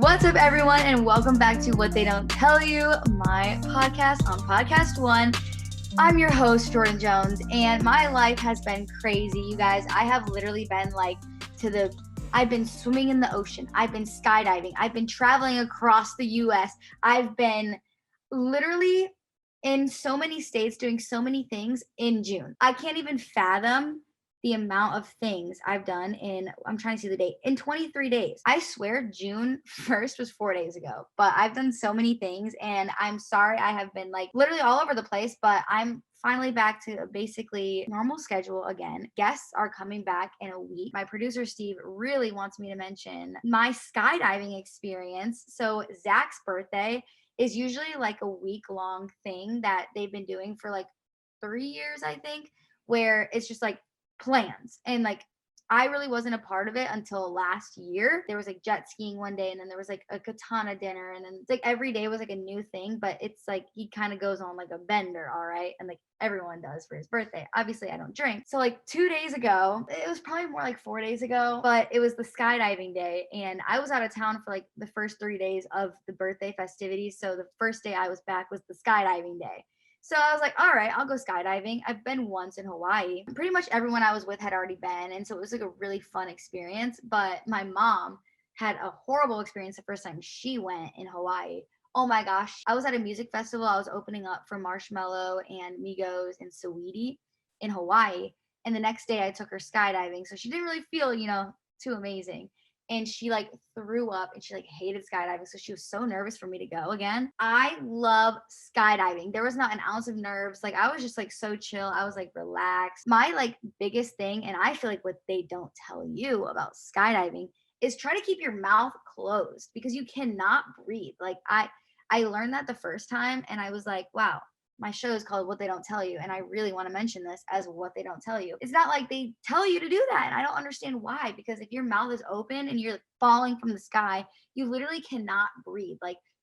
What's up, everyone, and welcome back to What They Don't Tell You, my podcast on PodcastOne. I'm your host, Jordyn Jones, and my life has been crazy, you guys. I have literally been I've been swimming in the ocean. I've been skydiving. I've been traveling across the U.S. I've been literally in so many states doing so many things in June. I can't even fathom the amount of things I've done I'm trying to see the date, in 23 days. I swear June 1st was 4 days ago, but I've done so many things, and I'm sorry I have been literally all over the place, but I'm finally back to a basically normal schedule again. Guests are coming back in a week. My producer Steve really wants me to mention my skydiving experience. So Zach's birthday is usually a week-long thing that they've been doing for 3 years, I think, where it's just plans, and I really wasn't a part of it until last year. There was jet skiing one day, and then there was a katana dinner, and then it's every day was a new thing, but it's he kind of goes on a bender, all right, and everyone does for his birthday. Obviously I don't drink, so 2 days ago, it was probably more 4 days ago, but it was the skydiving day, and I was out of town for the first 3 days of the birthday festivities. So the first day I was back was the skydiving day. So I was all right, I'll go skydiving. I've been once in Hawaii. Pretty much everyone I was with had already been. And so it was a really fun experience. But my mom had a horrible experience the first time she went in Hawaii. Oh my gosh. I was at a music festival. I was opening up for Marshmello and Migos and Saweetie in Hawaii. And the next day I took her skydiving. So she didn't really feel, too amazing. And she threw up, and she hated skydiving. So she was so nervous for me to go again. I love skydiving. There was not an ounce of nerves. I was just so chill. I was relaxed. My biggest thing, and I feel what they don't tell you about skydiving, is try to keep your mouth closed, because you cannot breathe. I learned that the first time, and I was wow, my show is called What They Don't Tell You, and I really want to mention this as what they don't tell you. It's not they tell you to do that, and I don't understand why, because if your mouth is open and you're falling from the sky, you literally cannot breathe.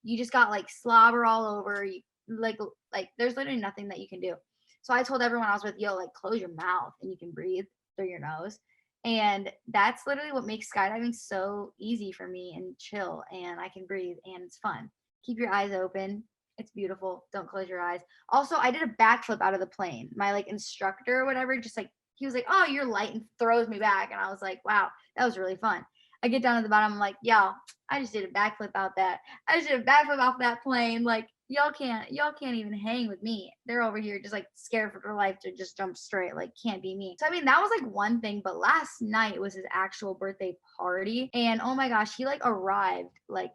You just got slobber all over you. There's literally nothing that you can do. So I told everyone I was with, yo, close your mouth and you can breathe through your nose. And that's literally what makes skydiving so easy for me and chill, and I can breathe and it's fun. Keep your eyes open. It's beautiful. Don't close your eyes. Also, I did a backflip out of the plane. My instructor or whatever, just he was oh, you're light, and throws me back. And I was wow, that was really fun. I get down at the bottom. I'm yo, I just did a backflip out that. I just did a backflip off that plane. Y'all can't even hang with me. They're over here just scared for their life to just jump straight. Can't be me. So I mean, that was one thing. But last night was his actual birthday party, and oh my gosh, he arrived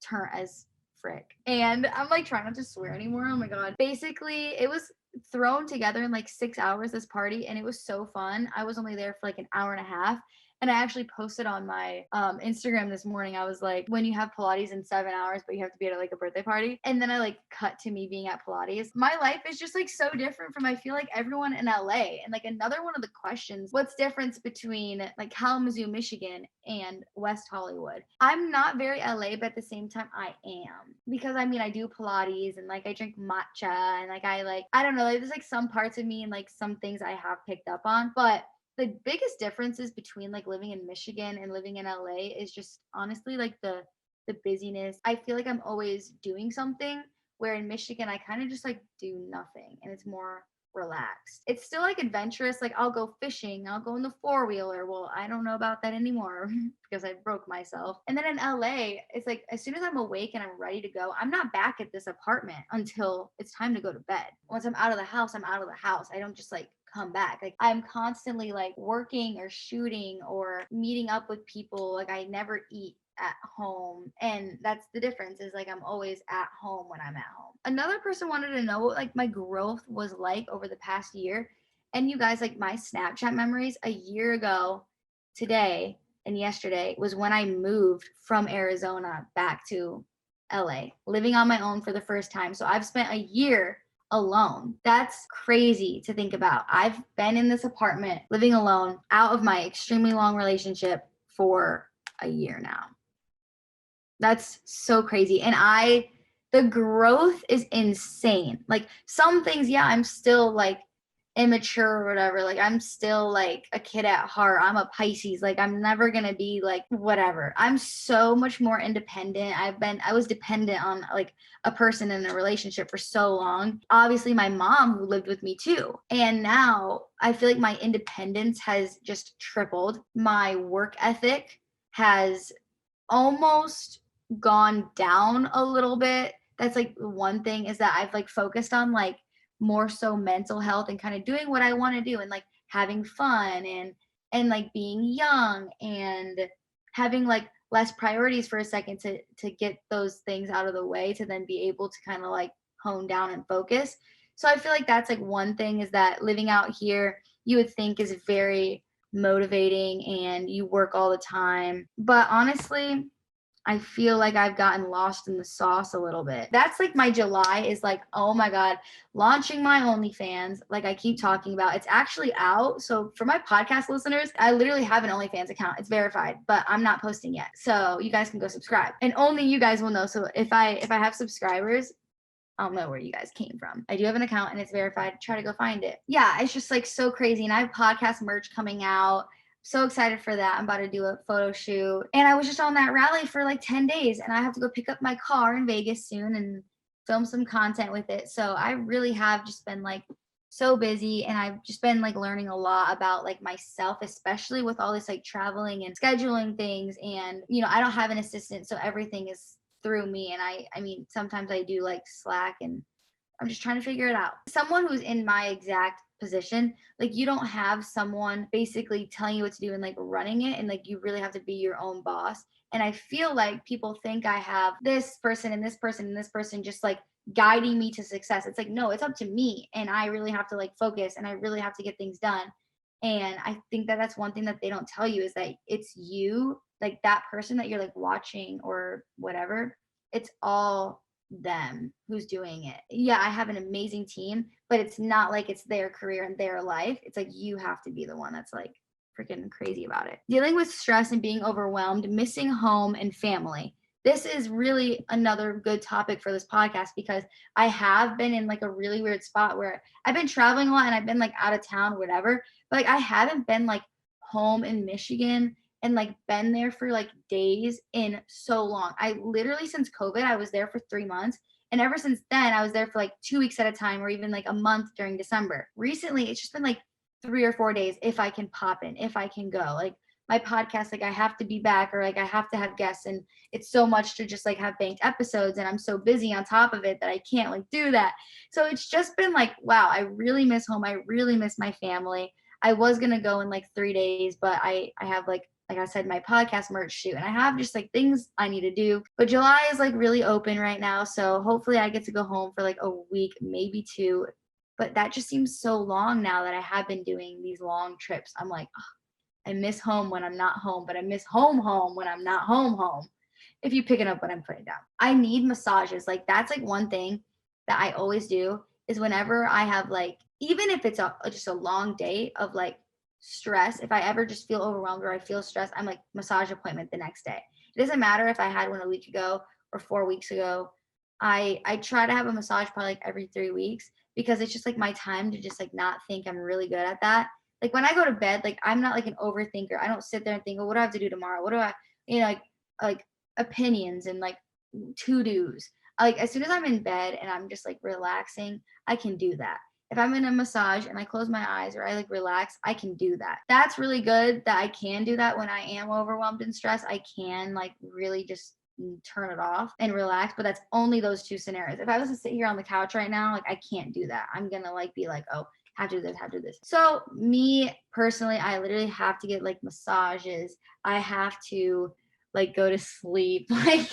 turn as frick. And I'm trying not to swear anymore. Oh my god. Basically, it was thrown together in 6 hours, this party, and it was so fun. I was only there for an hour and a half. And I actually posted on my Instagram this morning. I was when you have Pilates in 7 hours, but you have to be at a birthday party. And then I cut to me being at Pilates. My life is just so different from, I feel everyone in LA. And another one of the questions, what's difference between Kalamazoo, Michigan and West Hollywood? I'm not very LA, but at the same time I am. Because I mean, I do Pilates, and I drink matcha, and I don't know, there's some parts of me and some things I have picked up on. But the biggest differences between living in Michigan and living in LA is just honestly the busyness. I feel I'm always doing something, where in Michigan I kind of just do nothing, and it's more relaxed. It's still adventurous. I'll go fishing, I'll go in the four-wheeler. Well, I don't know about that anymore because I broke myself. And then in LA, it's as soon as I'm awake and I'm ready to go, I'm not back at this apartment until it's time to go to bed. Once I'm out of the house, I'm out of the house. I don't just come back. I'm constantly working or shooting or meeting up with people. I never eat at home, and that's the difference, is I'm always at home when I'm at home. Another person wanted to know what my growth was over the past year. And you guys, my Snapchat memories a year ago today and yesterday was when I moved from Arizona back to LA, living on my own for the first time. So I've spent a year alone. That's crazy to think about. I've been in this apartment living alone out of my extremely long relationship for a year now. That's so crazy. And the growth is insane. Some things, yeah, I'm still immature or whatever. Like I'm still like a kid at heart. I'm a Pisces. Like I'm never gonna be like whatever. I'm so much more independent. I was dependent on like a person in a relationship for so long. Obviously my mom who lived with me too. And now I feel like my independence has just tripled. My work ethic has almost gone down a little bit. That's like one thing is that I've like focused on like more so mental health and kind of doing what I want to do and like having fun and like being young and having like less priorities for a second to get those things out of the way to then be able to kind of like hone down and focus. So I feel like that's like one thing is that living out here you would think is very motivating and you work all the time. But honestly, I feel like I've gotten lost in the sauce a little bit. That's like my July is like, oh my God, launching my OnlyFans. Like I keep talking about, it's actually out. So for my podcast listeners, I literally have an OnlyFans account. It's verified, but I'm not posting yet. So you guys can go subscribe and only you guys will know. So if I have subscribers, I'll know where you guys came from. I do have an account and it's verified. Try to go find it. Yeah, it's just like so crazy. And I have podcast merch coming out. So excited for that. I'm about to do a photo shoot. And I was just on that rally for like 10 days and I have to go pick up my car in Vegas soon and film some content with it. So I really have just been like so busy and I've just been like learning a lot about like myself, especially with all this like traveling and scheduling things. And, you know, I don't have an assistant. So everything is through me. And I mean, sometimes I do like Slack and I'm just trying to figure it out. Someone who's in my exact position, like you don't have someone basically telling you what to do and like running it. And like you really have to be your own boss. And I feel like people think I have this person and this person and this person just like guiding me to success. It's like, no, it's up to me. And I really have to like focus and I really have to get things done. And I think that that's one thing that they don't tell you is that it's you, like that person that you're like watching or whatever. It's all them who's doing it. Yeah, I have an amazing team, but it's not like it's their career and their life. It's like you have to be the one that's like freaking crazy about it. Dealing with stress and being overwhelmed, missing home and family. This is really another good topic for this podcast because I have been in like a really weird spot where I've been traveling a lot and I've been like out of town, whatever. But like I haven't been like home in Michigan and like been there for like days in so long. I literally since COVID, I was there for 3 months. And ever since then, I was there for like 2 weeks at a time or even like a month during December. Recently, it's just been like 3 or 4 days if I can pop in, if I can go. Like my podcast, like I have to be back or like I have to have guests. And it's so much to just like have banked episodes. And I'm so busy on top of it that I can't like do that. So it's just been like, wow, I really miss home. I really miss my family. I was going to go in like 3 days, but I have like I said, my podcast merch shoot. And I have just like things I need to do. But July is like really open right now. So hopefully I get to go home for like a week, maybe 2. But that just seems so long now that I have been doing these long trips. I'm like, oh, I miss home when I'm not home, but I miss home when I'm not home. If you're picking up what I'm putting down. I need massages. Like that's like one thing that I always do is whenever I have like, even if it's just a long day of like stress, if I ever just feel overwhelmed or I feel stressed, I'm like massage appointment the next day. It doesn't matter if I had one a week ago or 4 weeks ago. I try to have a massage probably like every 3 weeks because it's just like my time to just like not think I'm really good at that. Like when I go to bed, like I'm not like an overthinker. I don't sit there and think, oh, what do I have to do tomorrow? What do I, like opinions and like to-dos. Like as soon as I'm in bed and I'm just like relaxing, I can do that. If I'm in a massage and I close my eyes or I like relax, I can do that. That's really good that I can do that when I am overwhelmed and stressed. I can like really just turn it off and relax, but that's only those 2 scenarios. If I was to sit here on the couch right now, like I can't do that. I'm gonna like be like, oh, have to do this, have to do this. So me personally, I literally have to get like massages. I have to like go to sleep. Like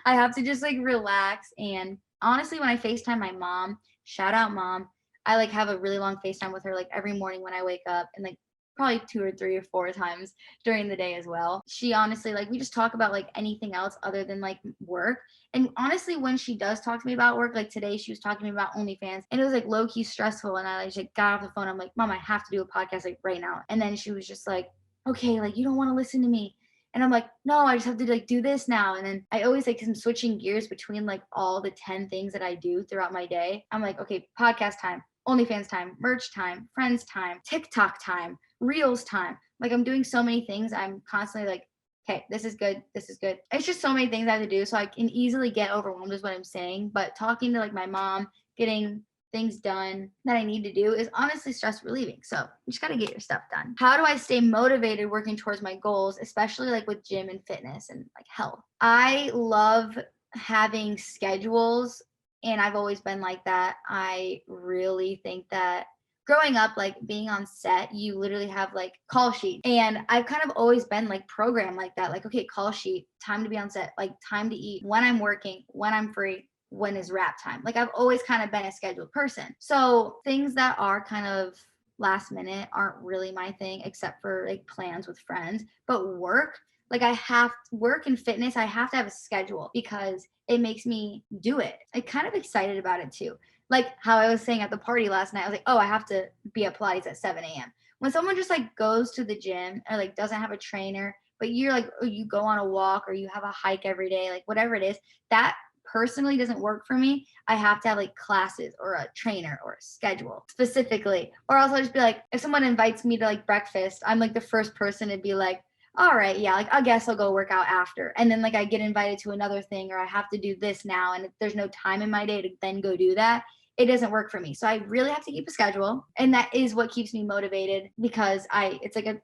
I have to just like relax. And honestly, when I FaceTime my mom, shout out mom, I like have a really long FaceTime with her like every morning when I wake up and like probably 2 or 3 or 4 times during the day as well. She honestly like we just talk about like anything else other than like work. And honestly, when she does talk to me about work, like today she was talking to me about OnlyFans and it was like low key stressful. And I like got off the phone. I'm like, Mom, I have to do a podcast like right now. And then she was just like, okay, like you don't want to listen to me. And I'm like, no, I just have to like do this now. And then I always like, 'cause I'm switching gears between like all the 10 things that I do throughout my day. I'm like, okay, podcast time. OnlyFans time, merch time, friends time, TikTok time, Reels time. Like I'm doing so many things. I'm constantly like, okay, this is good. This is good. It's just so many things I have to do. So I can easily get overwhelmed is what I'm saying. But talking to like my mom, getting things done that I need to do is honestly stress relieving. So you just got to get your stuff done. How do I stay motivated working towards my goals, especially like with gym and fitness and like health? I love having schedules, and I've always been like that. I really think that growing up, like being on set, you literally have like call sheet. And I've kind of always been like programmed like that. Like, okay, call sheet, time to be on set, like time to eat, when I'm working, when I'm free, when is wrap time. Like I've always kind of been a scheduled person. So things that are kind of last minute aren't really my thing, except for like plans with friends. But work, like I have work and fitness, I have to have a schedule because it makes me do it. I'm kind of excited about it too. Like how I was saying at the party last night, I was like, oh, I have to be at Pilates at 7 a.m. When someone just like goes to the gym or like doesn't have a trainer, but you're like, or you go on a walk or you have a hike every day, like whatever it is, that personally doesn't work for me. I have to have like classes or a trainer or a schedule specifically, or else I'll just be like, if someone invites me to like breakfast, I'm like the first person to be like, all right, yeah, like I guess I'll go work out after. And then like I get invited to another thing or I have to do this now. And if there's no time in my day to then go do that, it doesn't work for me. So I really have to keep a schedule. And that is what keeps me motivated because it's like a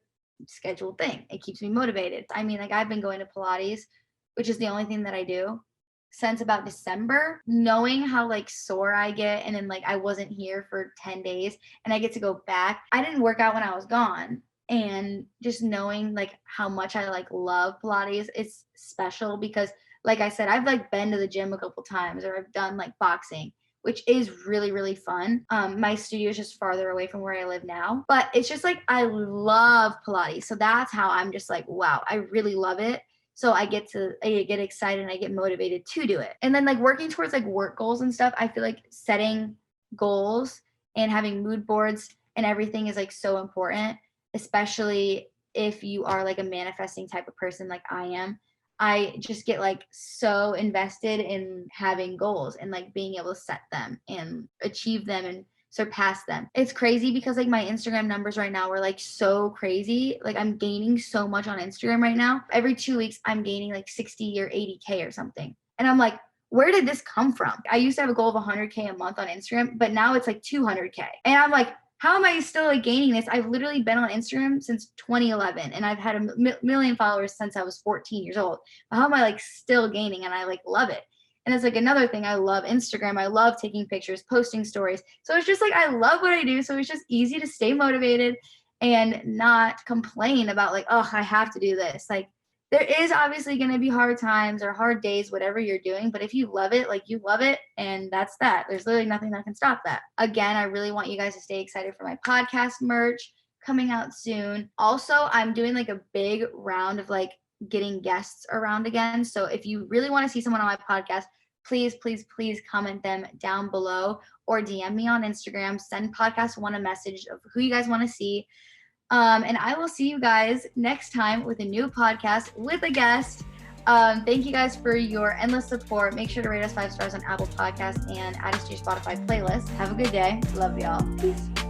scheduled thing. It keeps me motivated. I mean, like I've been going to Pilates, which is the only thing that I do since about December, knowing how like sore I get. And then like I wasn't here for 10 days and I get to go back. I didn't work out when I was gone. And just knowing like how much I like love Pilates, it's special because like I said, I've like been to the gym a couple times or I've done like boxing, which is really, really fun. My studio is just farther away from where I live now, but it's just like, I love Pilates. So that's how I'm just like, wow, I really love it. So I get excited and I get motivated to do it. And then like working towards like work goals and stuff, I feel like setting goals and having mood boards and everything is like so important, especially if you are like a manifesting type of person like I am. I just get like so invested in having goals and like being able to set them and achieve them and surpass them. It's crazy because like my Instagram numbers right now are like so crazy. Like I'm gaining so much on Instagram right now. Every 2 weeks I'm gaining like 60 or 80K or something. And I'm like, where did this come from? I used to have a goal of 100K a month on Instagram, but now it's like 200K. And I'm like, how am I still like gaining this? I've literally been on Instagram since 2011 and I've had a million followers since I was 14 years old. But how am I like still gaining? And I like love it. And it's like another thing. I love Instagram. I love taking pictures, posting stories. So it's just like, I love what I do. So it's just easy to stay motivated and not complain about like, oh, I have to do this. Like there is obviously going to be hard times or hard days, whatever you're doing. But if you love it, like you love it. And that's that. There's literally nothing that can stop that. Again, I really want you guys to stay excited for my podcast merch coming out soon. Also, I'm doing like a big round of like getting guests around again. So if you really want to see someone on my podcast, please, please, please comment them down below or DM me on Instagram. Send PodcastOne a message of who you guys want to see. And I will see you guys next time with a new podcast with a guest. Thank you guys for your endless support. Make sure to rate us 5 stars on Apple Podcasts and add us to your Spotify playlist. Have a good day. Love y'all. Peace.